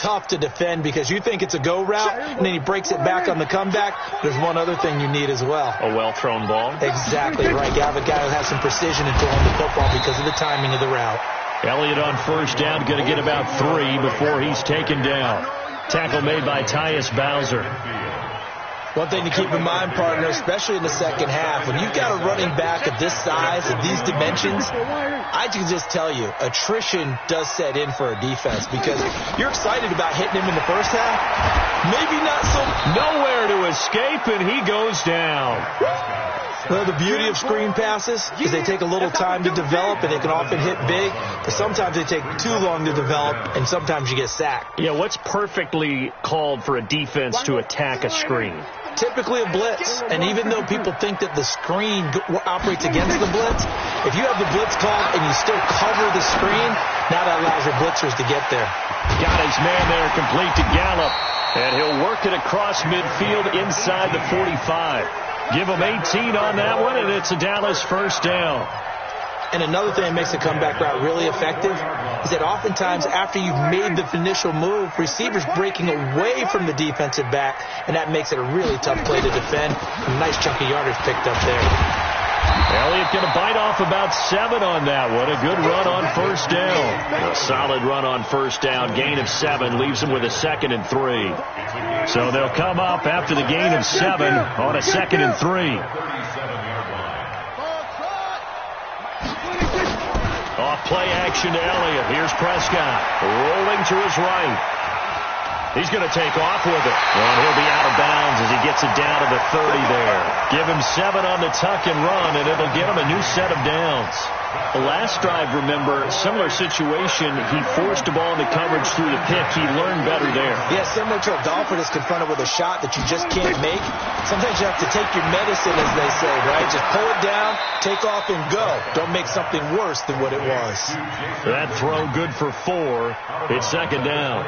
tough to defend because you think it's a go route, and then he breaks it back on the comeback. There's one other thing you need as well. A well-thrown ball. Exactly right. You have a guy who has some precision in throwing the football because of the timing of the route. Elliott on first down, going to get about 3 before he's taken down. Tackle made by Tyus Bowser. One thing to keep in mind, partner, especially in the second half, when you've got a running back of this size, of these dimensions, I can just tell you, attrition does set in for a defense because you're excited about hitting him in the first half. Maybe not so. Nowhere to escape, and he goes down. Well, the beauty of screen passes is they take a little time to develop, and they can often hit big, but sometimes they take too long to develop, and sometimes you get sacked. Yeah, what's perfectly called for a defense to attack a screen? Typically a blitz, and even though people think that the screen operates against the blitz, if you have the blitz called and you still cover the screen, now that allows your blitzers to get there. Got his man there, complete to Gallup, and he'll work it across midfield inside the 45. Give him 18 on that one, and it's a Dallas first down. And another thing that makes the comeback route really effective is that oftentimes after you've made the initial move, receivers breaking away from the defensive back, and that makes it a really tough play to defend. A nice chunk of yardage picked up there. Elliott going to bite off about 7 on that one. A good run on first down. A solid run on first down. Gain of 7 leaves them with a 2nd and 3. So they'll come up after the gain of 7 on a 2nd and 3. Off play action to Elliott. Here's Prescott rolling to his right. He's going to take off with it. And he'll be out of bounds as he gets it down to the 30 there. Give him 7 on the tuck and run, and it'll get him a new set of downs. The last drive, remember, similar situation. He forced the ball into coverage through the pick. He learned better there. Yeah, similar to a golfer that's confronted with a shot that you just can't make. Sometimes you have to take your medicine, as they say, right? Just pull it down, take off, and go. Don't make something worse than what it was. That throw good for 4. It's 2nd down.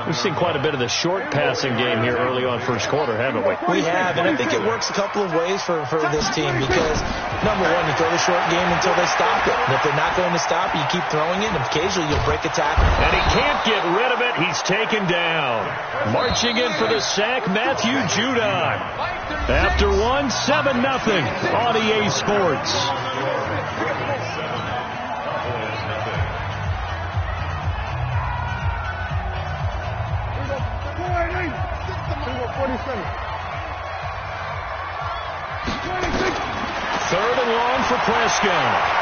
We've seen quite a bit of the short passing game here early on first quarter, haven't we? We have, and I think it works a couple of ways for this team because, number one, you throw the short game until they stop it. And if they're not going to stop it, you keep throwing it, and occasionally you'll break a tackle. And he can't get rid of it. He's taken down. Marching in for the sack, Matthew Judon. After 1, 7-0 on EA Sports. Third and long for Prescott.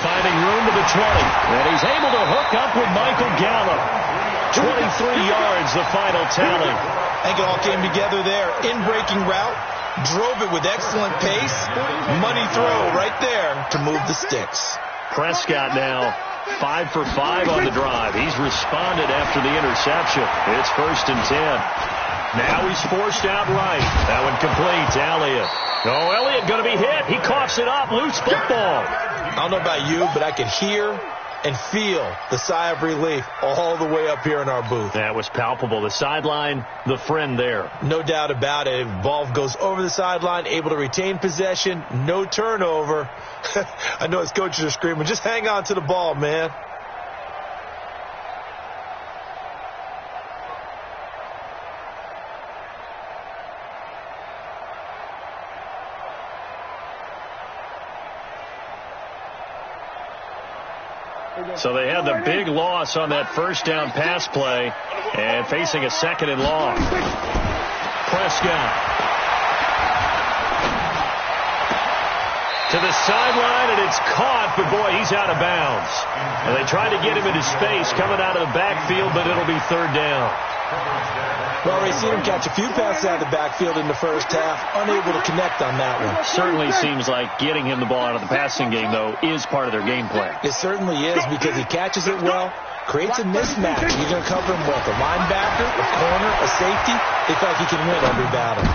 Finding room to the 20. And he's able to hook up with Michael Gallup. 23 yards, the final tally. I think it all came together there. In-breaking route. Drove it with excellent pace. Money throw right there to move the sticks. Prescott now 5 for 5 on the drive. He's responded after the interception. It's 1st and 10. Now he's forced out right. That one complete to Elliott. Oh, Elliott going to be hit. He coughs it up. Loose football. I don't know about you, but I could hear and feel the sigh of relief all the way up here in our booth. That was palpable. The sideline, the friend there. No doubt about it. Ball goes over the sideline, able to retain possession, no turnover. I know his coaches are screaming, just hang on to the ball, man. So they had the big loss on that first down pass play and facing a 2nd and long. Prescott to the sideline, and it's caught, but boy, he's out of bounds. And they tried to get him into space coming out of the backfield, but it'll be 3rd down. Well, we've seen him catch a few passes out of the backfield in the first half, unable to connect on that one. Certainly seems like getting him the ball out of the passing game, though, is part of their game plan. It certainly is because he catches it well, creates a mismatch. You're going to cover him with a linebacker, a corner, a safety. They feel like he can win every battle.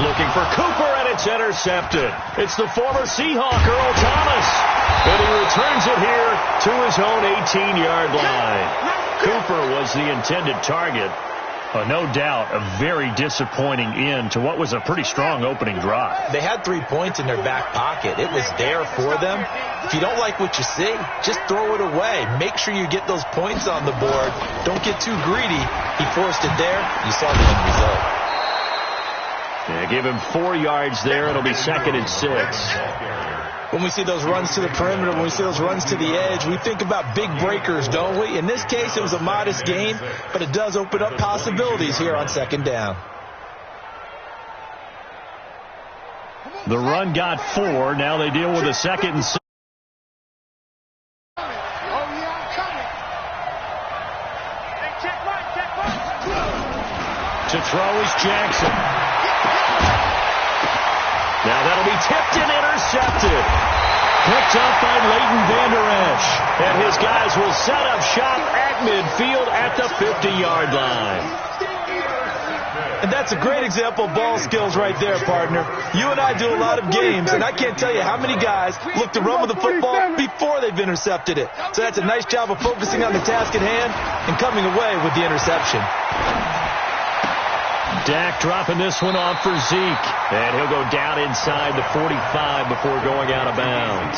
Looking for Cooper, and it's intercepted. It's the former Seahawk, Earl Thomas. And he returns it here to his own 18-yard line. Cooper was the intended target. No doubt, a very disappointing end to what was a pretty strong opening drive. They had 3 points in their back pocket. It was there for them. If you don't like what you see, just throw it away. Make sure you get those points on the board. Don't get too greedy. He forced it there. You saw the end result. Yeah, give him 4 yards there. It'll be 2nd and 6. When we see those runs to the perimeter, when we see those runs to the edge, we think about big breakers, don't we? In this case, it was a modest gain, but it does open up possibilities here on 2nd down. The run got 4. Now they deal with a 2nd and 6. To throw is Jackson. Now that'll be tipped and intercepted. Picked up by Leighton Vander Esch. And his guys will set up shop at midfield at the 50-yard line. And that's a great example of ball skills right there, partner. You and I do a lot of games, and I can't tell you how many guys look to run with the football before they've intercepted it. So that's a nice job of focusing on the task at hand and coming away with the interception. Dak dropping this one off for Zeke. And he'll go down inside the 45 before going out of bounds.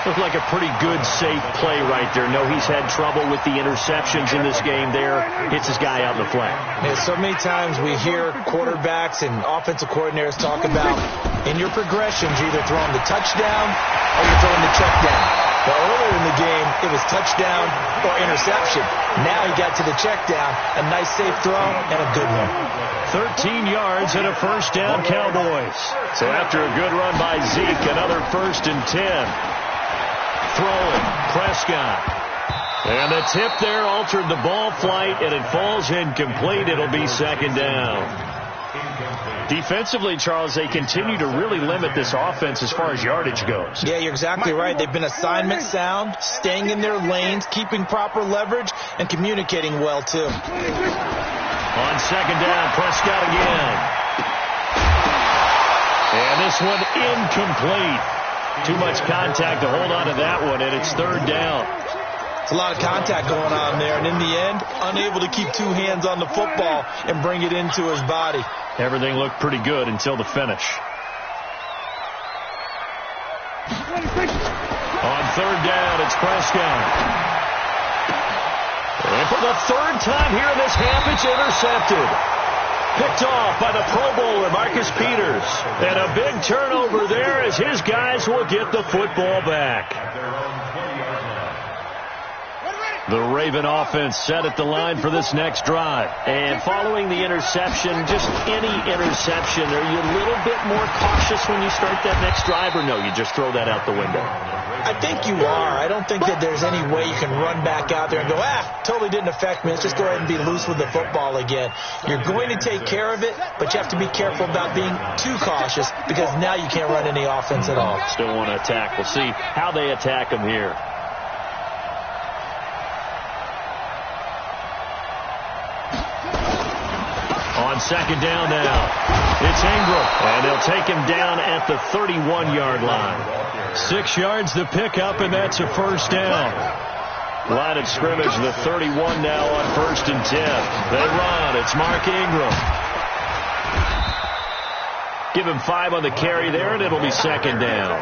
Looked like a pretty good, safe play right there. No, he's had trouble with the interceptions in this game there. Hits his guy out in the flat. Yeah, so many times we hear quarterbacks and offensive coordinators talk about in your progressions, you're either throwing the touchdown or you're throwing the check down. Well, earlier in the game, it was touchdown or interception. Now he got to the check down. A nice, safe throw and a good one. 13 yards and a 1st down, Cowboys. So after a good run by Zeke, another 1st and 10. Throwing, Prescott. And the tip there altered the ball flight, and it falls incomplete. It'll be 2nd down. Defensively, Charles, they continue to really limit this offense as far as yardage goes. Yeah, you're exactly right. They've been assignment sound, staying in their lanes, keeping proper leverage, and communicating well, too. On 2nd down, Prescott again. And this one incomplete. Too much contact to hold on to that one, and it's 3rd down. It's a lot of contact going on there, and in the end, unable to keep 2 hands on the football and bring it into his body. Everything looked pretty good until the finish. On 3rd down, it's Prescott. And for the 3rd time here in this half, it's intercepted. Picked off by the Pro Bowler, Marcus Peters. And a big turnover there as his guys will get the football back. The Raven offense set at the line for this next drive. And following the interception, just any interception, are you a little bit more cautious when you start that next drive, or no, you just throw that out the window? I think you are. I don't think that there's any way you can run back out there and go, totally didn't affect me. Let's just go ahead and be loose with the football again. You're going to take care of it, but you have to be careful about being too cautious because now you can't run any offense at all. Still want to attack. We'll see how they attack them here. On 2nd down now, it's Ingram, and they'll take him down at the 31-yard line. 6 yards the pickup, and that's a 1st down. Line of scrimmage, the 31 now on 1st and 10. They run. It's Mark Ingram. Give him 5 on the carry there, and it'll be 2nd down.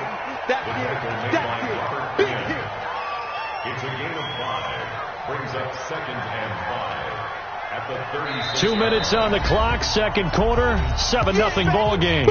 It's a gain of 5. Brings up 2nd and 5. 2 minutes on the clock, 2nd quarter, 7-0 ball game.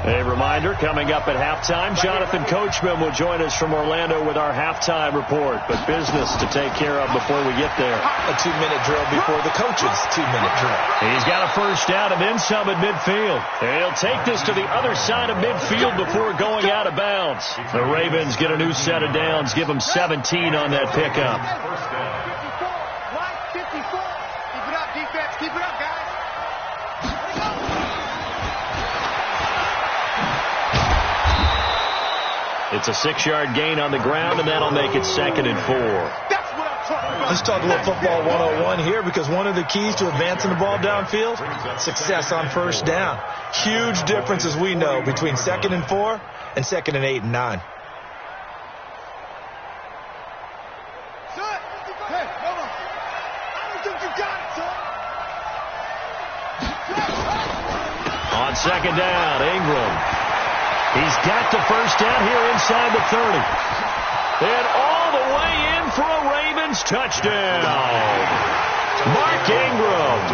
A reminder, coming up at halftime, Jonathan Coachman will join us from Orlando with our halftime report. But business to take care of before we get there. A 2-minute drill before the coach's 2-minute drill. He's got a 1st down and then some at midfield. And he'll take this to the other side of midfield before going out of bounds. The Ravens get a new set of downs, give them 17 on that pickup. 54. Keep it up, defense. Keep it up, guys. It's a 6-yard gain on the ground, and that'll make it 2nd and 4. Let's talk a little football 101 here, because one of the keys to advancing the ball downfield, success on 1st down. Huge difference, as we know, between 2nd and 4 and 2nd and 8 and 9. On 2nd down, Ingram. He's got the first down here inside the 30. And all the way in for a Ravens touchdown. Mark Ingram,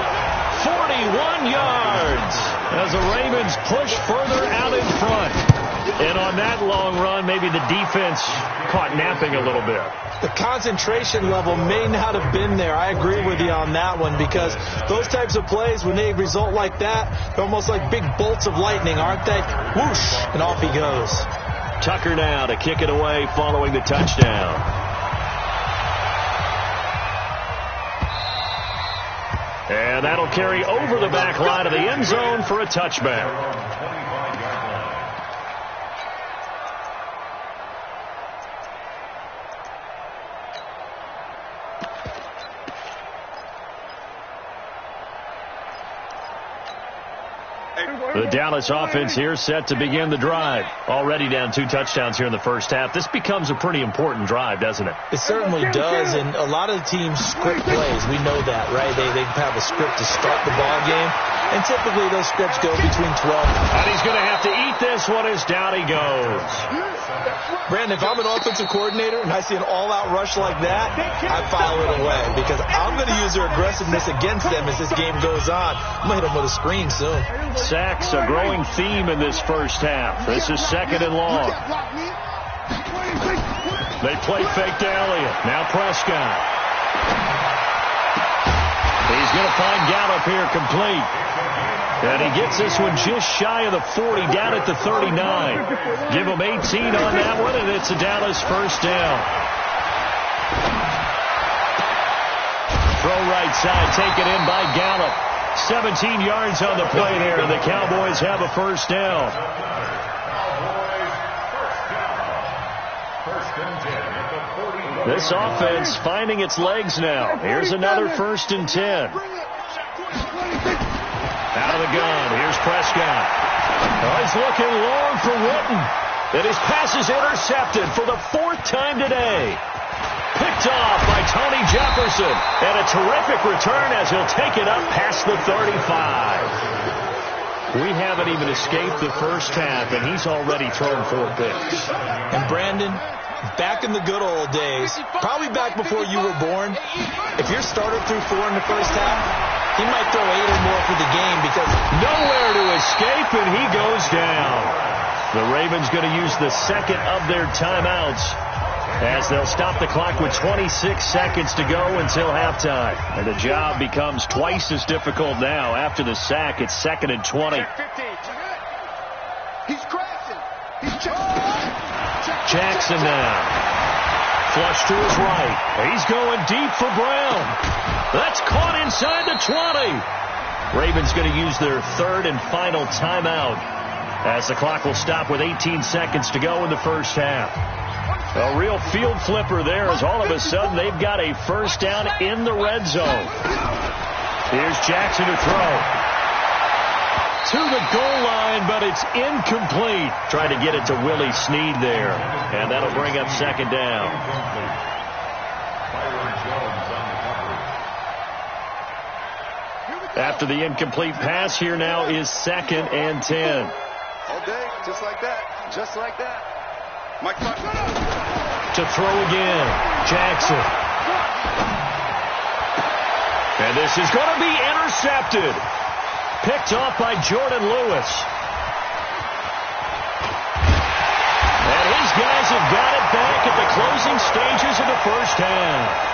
41 yards as the Ravens push further out in front. And on that long run, maybe the defense caught napping a little bit. The concentration level may not have been there. I agree with you on that one, because those types of plays, when they result like that, they're almost like big bolts of lightning, aren't they? Whoosh, and off he goes. Tucker now to kick it away following the touchdown. And that'll carry over the back line of the end zone for a touchback. The Dallas offense here set to begin the drive. Already down 2 touchdowns here in the first half. This becomes a pretty important drive, doesn't it? It certainly does, and a lot of the teams script plays. We know that, right? They have a script to start the ball game, and typically those scripts go between 12. And he's going to have to eat this one as down he goes. Brandon, if I'm an offensive coordinator and I see an all-out rush like that, I file it away, because I'm going to use their aggressiveness against them as this game goes on. I'm going to hit them with a screen soon. Sacks a growing theme in this first half. This is 2nd and long. They play fake to Elliott. Now Prescott. He's going to find Gallup here complete. And he gets this one just shy of the 40, down at the 39. Give him 18 on that one, and it's a Dallas first down. Throw right side, taken in by Gallup. 17 yards on the play there, and the Cowboys have a first down. This offense finding its legs now. Here's another 1st and 10. Out of the gun, here's Prescott. Oh, he's looking long for Witten. And his pass is intercepted for the 4th time today. Picked off by Tony Jefferson. And a terrific return as he'll take it up past the 35. We haven't even escaped the first half, and he's already thrown 4 picks. And Brandon, back in the good old days, probably back before you were born, if your starter threw 4 in the first half, he might throw 8 or more for the game, because nowhere to escape, and he goes down. The Ravens going to use the 2nd of their timeouts as they'll stop the clock with 26 seconds to go until halftime. And the job becomes twice as difficult now. After the sack, it's 2nd and 20. He's crashing. Jackson now. Flush to his right. He's going deep for Brown. That's caught inside the 20. Ravens going to use their 3rd and final timeout as the clock will stop with 18 seconds to go in the first half. A real field flipper there, as all of a sudden they've got a first down in the red zone. Here's Jackson to throw. To the goal line, but it's incomplete. Trying to get it to Willie Snead there. And that'll bring up 2nd down. After the incomplete pass, here now is 2nd and 10. All day, just like that. Just like that. Mike, to throw again, Jackson. And this is going to be intercepted. Picked off by Jordan Lewis. And his guys have got it back at the closing stages of the first half.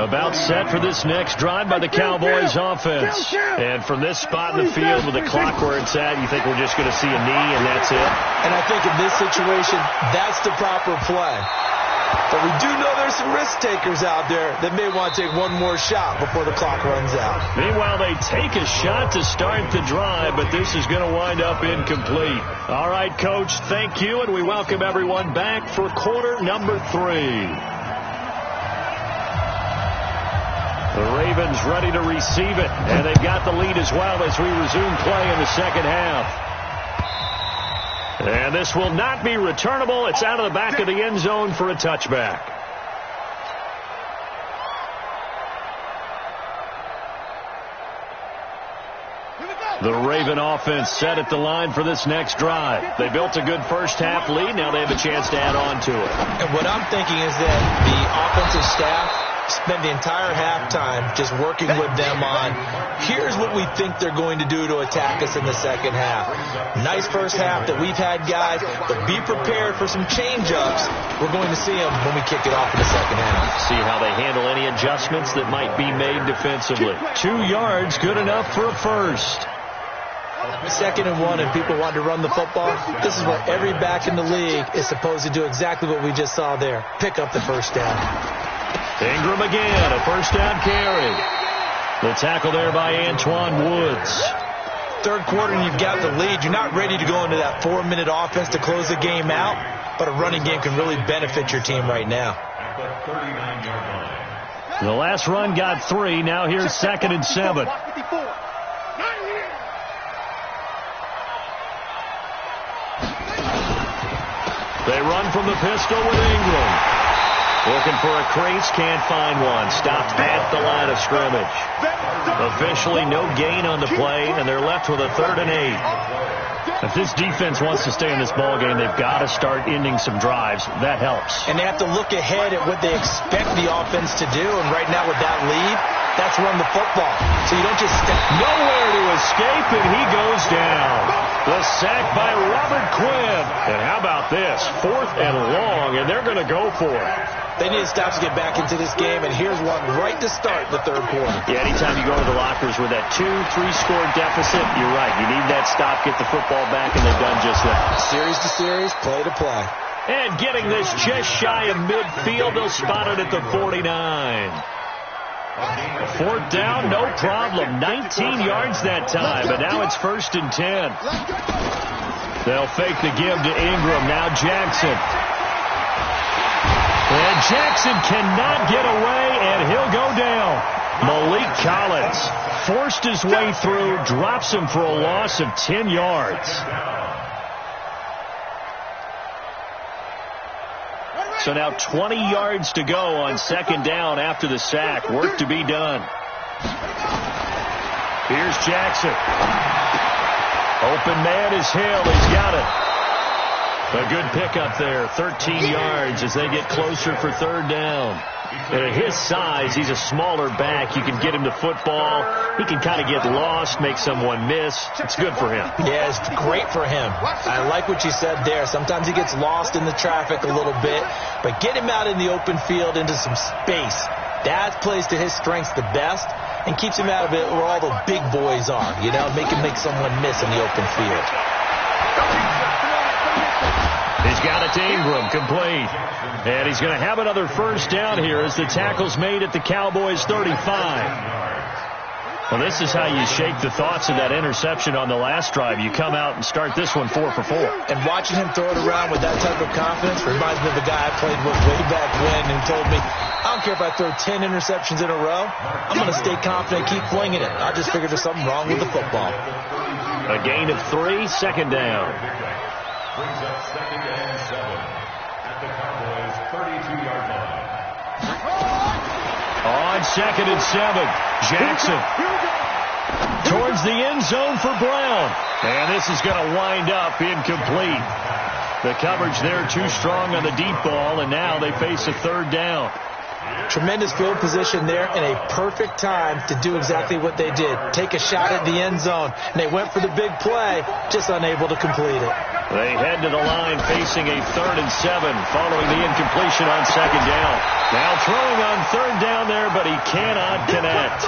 About set for this next drive by the Cowboys offense. And from this spot in the field with the clock where it's at, you think we're just going to see a knee and that's it? And I think in this situation, that's the proper play. But we do know there's some risk takers out there that may want to take one more shot before the clock runs out. Meanwhile, they take a shot to start the drive, but this is going to wind up incomplete. All right, Coach, thank you, and we welcome everyone back for quarter number 3. The Ravens ready to receive it, and they've got the lead as well as we resume play in the second half. And this will not be returnable. It's out of the back of the end zone for a touchback. The Raven offense set at the line for this next drive. They built a good first-half lead. Now they have a chance to add on to it. And what I'm thinking is that the offensive staff spend the entire halftime just working with them on, here's what we think they're going to do to attack us in the second half. Nice first half that we've had, guys, but be prepared for some change-ups. We're going to see them when we kick it off in the second half. See how they handle any adjustments that might be made defensively. 2 yards, good enough for a first. 2nd and 1 and people want to run the football. This is what every back in the league is supposed to do, exactly what we just saw there. Pick up the first down. Ingram again, a first down carry. The tackle there by Antoine Woods. Third quarter and you've got the lead. You're not ready to go into that 4-minute offense to close the game out, but a running game can really benefit your team right now. The last run got 3. Now here's 2nd and 7. They run from the pistol with Ingram. Looking for a crease, can't find one. Stopped at the line of scrimmage. Officially no gain on the play, and they're left with a 3rd and 8. If this defense wants to stay in this ballgame, they've got to start ending some drives. That helps. And they have to look ahead at what they expect the offense to do, and right now with that lead, that's run the football. So you don't just step. Nowhere to escape, and he goes down. The sack by Robert Quinn. And how about this? 4th and long, and they're going to go for it. They need to stop to get back into this game, and here's one right to start the third quarter. Yeah, anytime you go to the lockers with that 2-3-score deficit, you're right. You need that stop, get the football back, and they've done just that. Series to series, play to play. And getting this just shy of midfield, they'll spot it at the 49. 4th down, no problem. 19 yards that time, but now it's 1st and 10. They'll fake the give to Ingram. Now Jackson. And Jackson cannot get away, and he'll go down. Malik Collins forced his way through, drops him for a loss of 10 yards. So now 20 yards to go on 2nd down after the sack. Work to be done. Here's Jackson. Open man is Hill. He's got it. A good pickup there. 13 yards as they get closer for 3rd down. And at his size, he's a smaller back. You can get him to football. He can kind of get lost, make someone miss. It's good for him. Yeah, it's great for him. I like what you said there. Sometimes he gets lost in the traffic a little bit, but get him out in the open field into some space. That plays to his strengths the best and keeps him out of it where all the big boys are, you know, make someone miss in the open field. He's got it to Ingram, complete. And he's going to have another first down here as the tackle's made at the Cowboys' 35. Well, this is how you shake the thoughts of that interception on the last drive. You come out and start this one 4 for 4. And watching him throw it around with that type of confidence reminds me of the guy I played with way back when who told me, I don't care if I throw 10 interceptions in a row. I'm going to stay confident, keep flinging it. I just figured there's something wrong with the football. A gain of 3, 2nd down. Brings up 2nd and 7 at the Cowboys' 32-yard line. On 2nd and 7, Jackson towards the end zone for Brown. And this is going to wind up incomplete. The coverage there too strong on the deep ball, and now they face a 3rd down. Tremendous field position there and a perfect time to do exactly what they did. Take a shot at the end zone. And they went for the big play, just unable to complete it. They head to the line facing a 3rd and 7 following the incompletion on 2nd down. Now throwing on 3rd down there, but he cannot connect.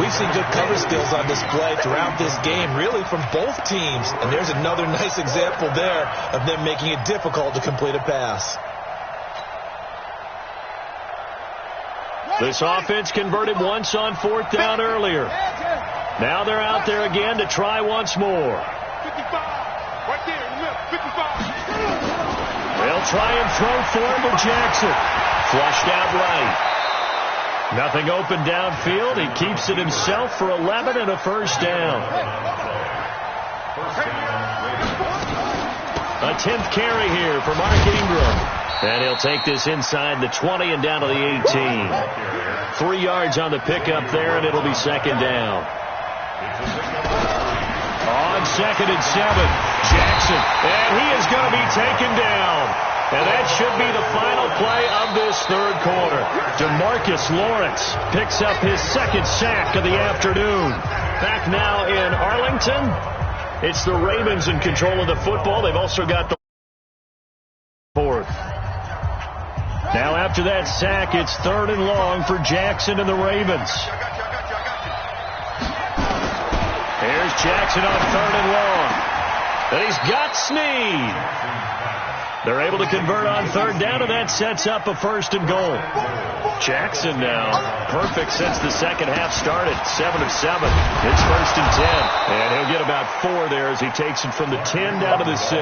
We've seen good cover skills on display throughout this game, really from both teams. And there's another nice example there of them making it difficult to complete a pass. This offense converted once on 4th down earlier. Now they're out there again to try once more. 55. Right there, left, 55. They'll try and throw for him to Jackson. Flushed out right. Nothing open downfield. He keeps it himself for 11 and a first down. A 10th carry here for Mark Ingram. And he'll take this inside the 20 and down to the 18. 3 yards on the pickup there, and it'll be second down. On 2nd and 7, Jackson. And he is going to be taken down. And that should be the final play of this third quarter. DeMarcus Lawrence picks up his 2nd sack of the afternoon. Back now in Arlington. It's the Ravens in control of the football. They've also got the 4th. Now after that sack, it's 3rd and long for Jackson and the Ravens. Here's Jackson on 3rd and long. And he's got Snead. They're able to convert on 3rd down, and that sets up a 1st and goal. Jackson now perfect since the second half started. 7 of 7. It's 1st and 10. And he'll get about 4 there as he takes it from the 10 down to the 6.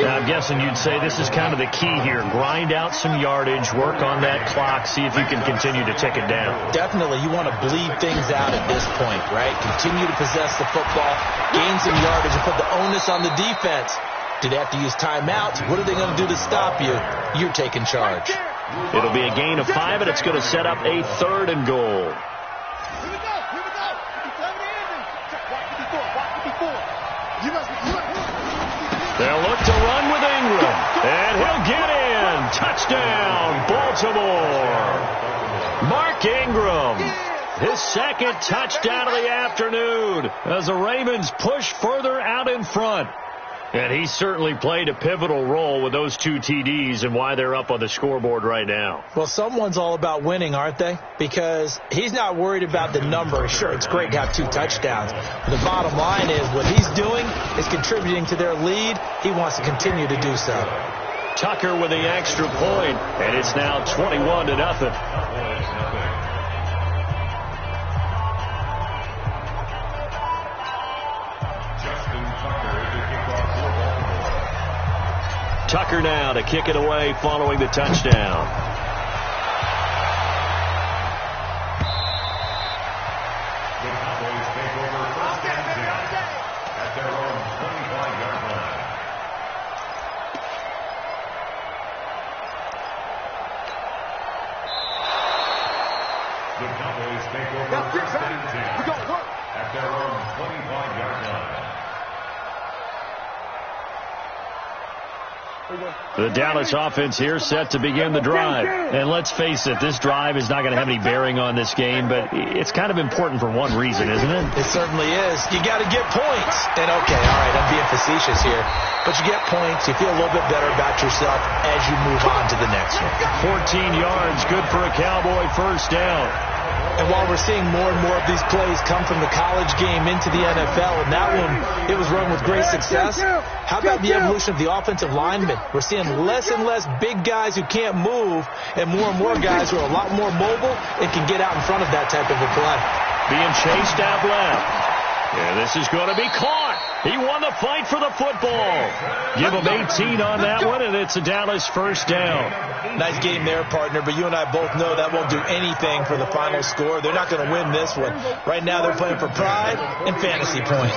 Now, I'm guessing you'd say this is kind of the key here. Grind out some yardage, work on that clock, see if you can continue to tick it down. Definitely. You want to bleed things out at this point, right? Continue to possess the football, gain some yardage, and put the onus on the defense. Do they have to use timeouts? What are they going to do to stop you? You're taking charge. It'll be a gain of 5, and it's going to set up a 3rd and goal. They'll look to run with Ingram, and he'll get in. Touchdown, Baltimore. Mark Ingram, his 2nd touchdown of the afternoon as the Ravens push further out in front. And he certainly played a pivotal role with those 2 TDs and why they're up on the scoreboard right now. Well, someone's all about winning, aren't they? Because he's not worried about the number. Sure, it's great to have 2 touchdowns. But the bottom line is what he's doing is contributing to their lead. He wants to continue to do so. Tucker with the extra point, and it's now 21-0. Tucker now to kick it away following the touchdown. The Cowboys take over 1st and 10 at their own 25-yard line. The Cowboys take over 1st and 10 at their own 25-yard line. The Dallas offense here set to begin the drive. And let's face it, this drive is not going to have any bearing on this game, but it's kind of important for one reason, isn't it? It certainly is. You got to get points. And okay, all right, I'm being facetious here. But you get points, you feel a little bit better about yourself as you move on to the next one. 14 yards, good for a Cowboy 1st down. And while we're seeing more and more of these plays come from the college game into the NFL, and that one, it was run with great success, how about the evolution of the offensive linemen? We're seeing less and less big guys who can't move and more guys who are a lot more mobile and can get out in front of that type of a play. Being chased out left. Yeah, this is going to be caught. He won the fight for the football. Give him 18 on that one, and it's a Dallas 1st down. Nice game there, partner, but you and I both know that won't do anything for the final score. They're not going to win this one. Right now they're playing for pride and fantasy points.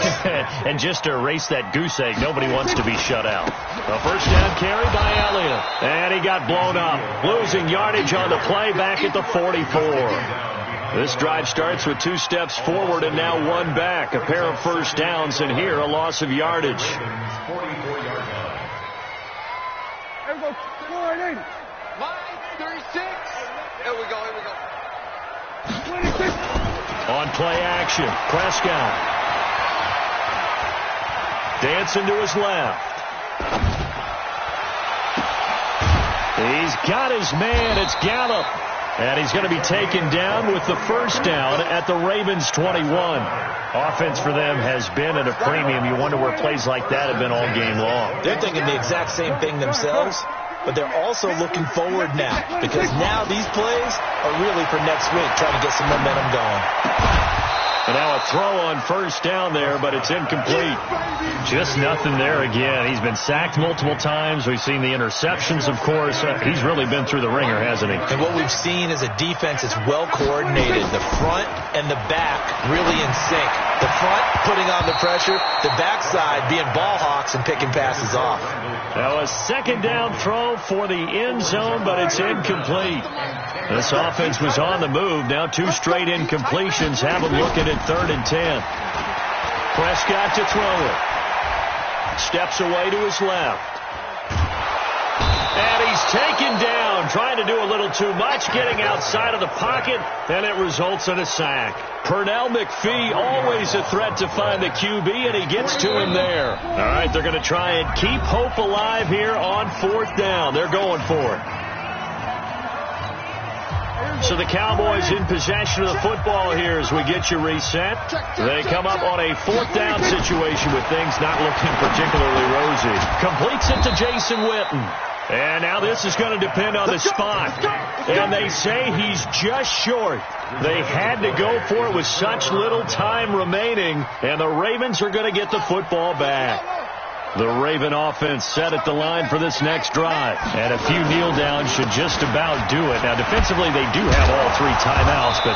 And just to erase that goose egg, nobody wants to be shut out. A 1st down carry by Elliott. And he got blown up. Losing yardage on the play back at the 44. This drive starts with 2 steps forward and now 1 back. A pair of 1st downs, and here a loss of yardage. 44-yard line. Here we go. 480. Line 36. Here we go. 26. On play action, Prescott. Dancing to his left. He's got his man. It's Gallup. And he's going to be taken down with the 1st down at the Ravens 21. Offense for them has been at a premium. You wonder where plays like that have been all game long. They're thinking the exact same thing themselves, but they're also looking forward now, because now these plays are really for next week, trying to get some momentum going. And now a throw on first down there, but it's incomplete. Just nothing there again. He's been sacked multiple times. We've seen the interceptions, of course. He's really been through the ringer, hasn't he? And what we've seen is a defense that's well coordinated. The front and the back really in sync. The front putting on the pressure, the backside being ball hawks and picking passes off. Now a second down throw for the end zone, but it's incomplete. This offense was on the move. Now 2 straight incompletions have them looking at 3rd and 10. Prescott to throw it. Steps away to his left. And he's taken down, trying to do a little too much, getting outside of the pocket, and it results in a sack. Pernell McPhee, always a threat to find the QB, and he gets to him there. All right, they're going to try and keep hope alive here on 4th down. They're going for it. So the Cowboys in possession of the football here as we get you reset. They come up on a 4th down situation with things not looking particularly rosy. Completes it to Jason Witten. And now this is going to depend on the spot. And they say he's just short. They had to go for it with such little time remaining. And the Ravens are going to get the football back. The Raven offense set at the line for this next drive. And a few kneel downs should just about do it. Now, defensively, they do have all 3 timeouts, but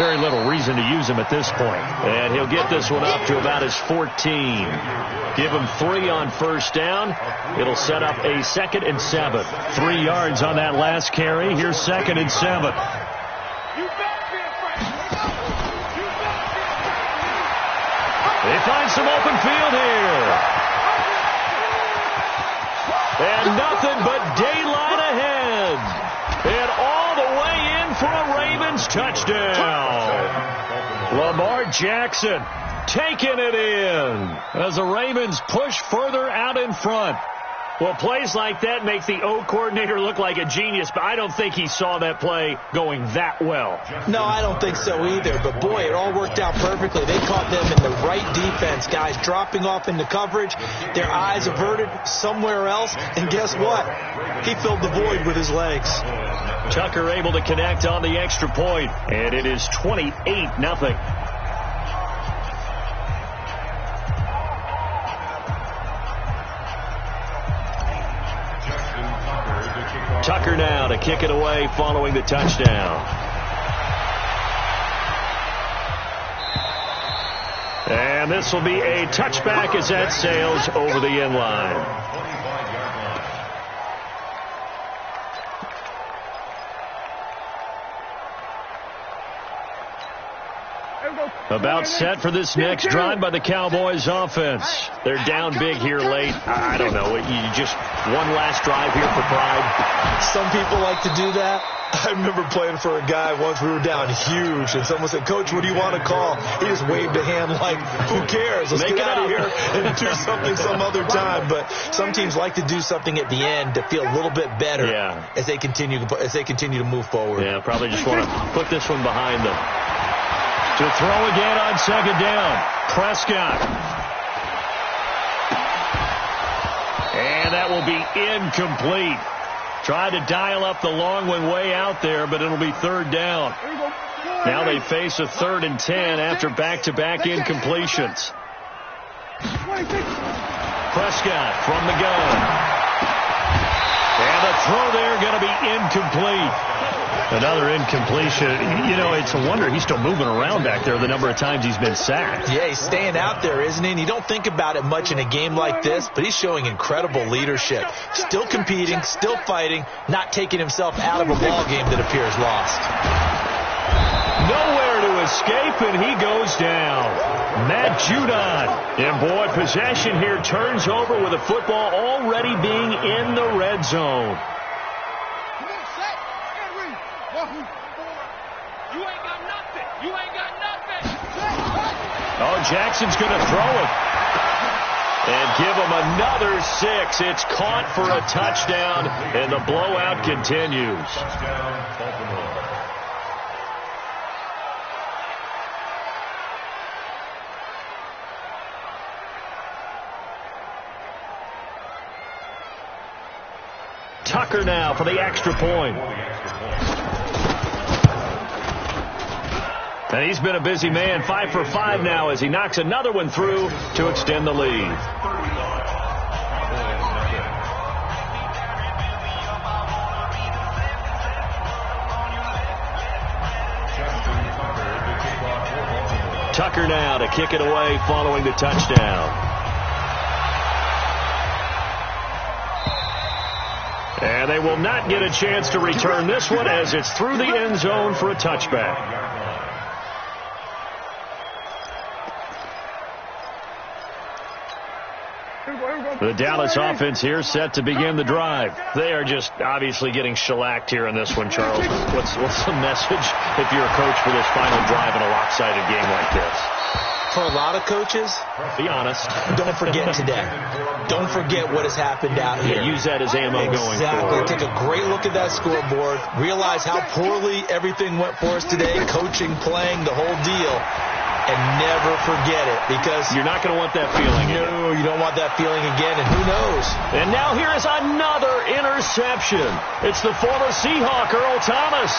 very little reason to use them at this point. And he'll get this one up to about his 14. Give him 3 on first down. It'll set up a 2nd and 7. 3 yards on that last carry. Here's 2nd and 7. They find some open field here. And nothing but daylight ahead. And all the way in for a Ravens touchdown. Lamar Jackson taking it in as the Ravens push further out in front. Well, plays like that make the O coordinator look like a genius, but I don't think he saw that play going that well. No, I don't think so either, but boy, it all worked out perfectly. They caught them in the right defense, guys dropping off into coverage, their eyes averted somewhere else, and guess what? He filled the void with his legs. Tucker able to connect on the extra point, and it is 28-0. Tucker now to kick it away following the touchdown. And this will be a touchback as that sails over the end line. About set for this next drive by the Cowboys offense. They're down big here late. I don't know. You just one last drive here for pride. Some people like to do that. I remember playing for a guy once. We were down huge, and someone said, "Coach, what do you want to call?" He just waved a hand like, "Who cares? Let's get out of here and do something some other time." But some teams like to do something at the end to feel a little bit better as they continue to move forward. Yeah, probably just want to put this one behind them. To throw again on 2nd down. Prescott. And that will be incomplete. Tried to dial up the long one way out there, but it'll be 3rd down. Now they face a 3rd and 10 after back-to-back incompletions. Prescott from the gun. And the throw there going to be incomplete. Another incompletion. You know, it's a wonder he's still moving around back there the number of times he's been sacked. Yeah, he's staying out there, isn't he? And you don't think about it much in a game like this, but he's showing incredible leadership. Still competing, still fighting, not taking himself out of a ball game that appears lost. Nowhere to escape, and he goes down. Matt Judon. And boy, possession here turns over with the football already being in the red zone. Oh, Jackson's going to throw it. And give him another 6. It's caught for a touchdown, and the blowout continues. Tucker now for the extra point. And he's been a busy man, 5 for 5 now as he knocks another one through to extend the lead. Tucker now to kick it away following the touchdown. And they will not get a chance to return this one as it's through the end zone for a touchback. The Dallas offense here set to begin the drive. They are just obviously getting shellacked here in this one, Charles. What's the message if you're a coach for this final drive in a lopsided game like this? For a lot of coaches, be honest. Don't forget today. Don't forget what has happened out here. Use that as ammo going forward. Take a great look at that scoreboard. Realize how poorly everything went for us today. Coaching, playing, the whole deal. And never forget it, because you're not going to want that feeling again. No, you don't want that feeling again, and who knows? And now here is another interception. It's the former Seahawk, Earl Thomas.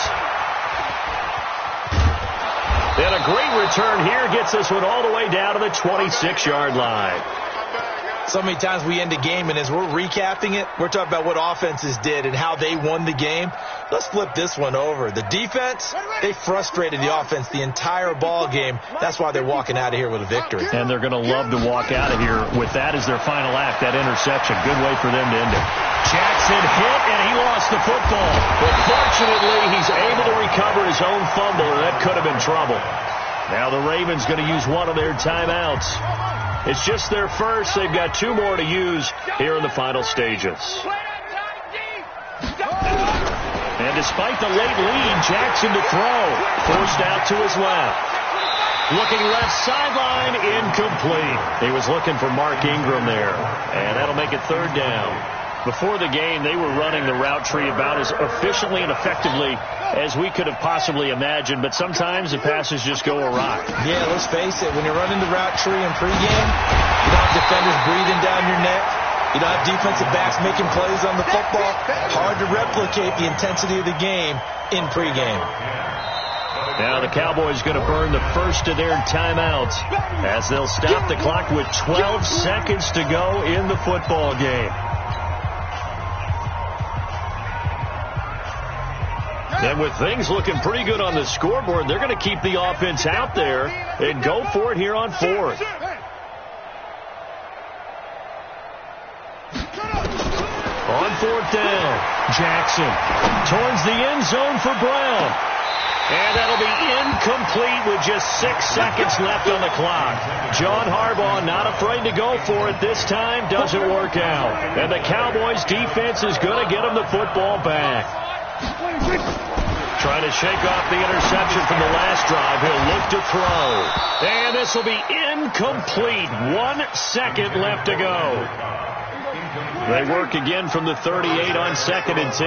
And a great return here gets this one all the way down to the 26-yard line. So many times we end a game, and as we're recapping it, we're talking about what offenses did and how they won the game. Let's flip this one over. The defense, they frustrated the offense the entire ball game. That's why they're walking out of here with a victory. And they're going to love to walk out of here with that as their final act, that interception. Good way for them to end it. Jackson hit, and he lost the football. But fortunately, he's able to recover his own fumble, or that could have been trouble. Now the Ravens going to use one of their timeouts. It's just their first. They've got 2 more to use here in the final stages. And despite the late lead, Jackson to throw. Forced out to his left. Looking left sideline, incomplete. He was looking for Mark Ingram there. And that'll make it 3rd down. Before the game, they were running the route tree about as efficiently and effectively as we could have possibly imagined, but sometimes the passes just go awry. Yeah, let's face it. When you're running the route tree in pregame, you don't have defenders breathing down your neck. You don't have defensive backs making plays on the football. Hard to replicate the intensity of the game in pregame. Now the Cowboys going to burn the first of their timeouts as they'll stop the clock with 12 seconds to go in the football game. And with things looking pretty good on the scoreboard, they're going to keep the offense out there and go for it here on 4th. On 4th down, Jackson towards the end zone for Brown. And that'll be incomplete with just 6 seconds left on the clock. John Harbaugh not afraid to go for it this time. Doesn't work out. And the Cowboys defense is going to get them the football back. Trying to shake off the interception from the last drive. He'll look to throw. And this will be incomplete. 1 second left to go. They work again from the 38 on 2nd and 10.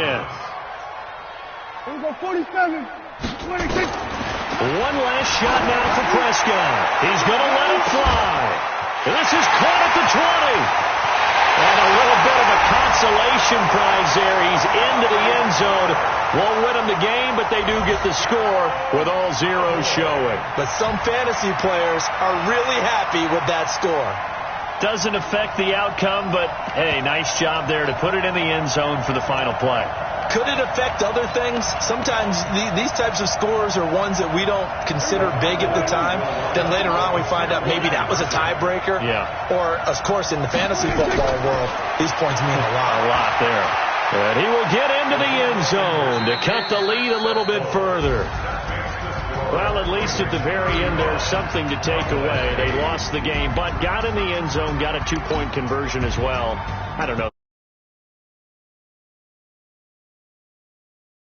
Here we go, 47. 26. One last shot now for Prescott. He's going to let it fly. This is caught at the 20. And a little bit of a consolation prize there. He's into the end zone. Won't win them the game, but they do get the score with all zeros showing. But some fantasy players are really happy with that score. Doesn't affect the outcome, but, hey, nice job there to put it in the end zone for the final play. Could it affect other things? Sometimes these types of scores are ones that we don't consider big at the time. Then later on we find out maybe that was a tiebreaker. Yeah. Or, of course, in the fantasy football world, these points mean a lot. A lot there. And he will get into the end zone to cut the lead a little bit further. Well, at least at the very end, there's something to take away. They lost the game, but got in the end zone, got a 2-point conversion as well. I don't know.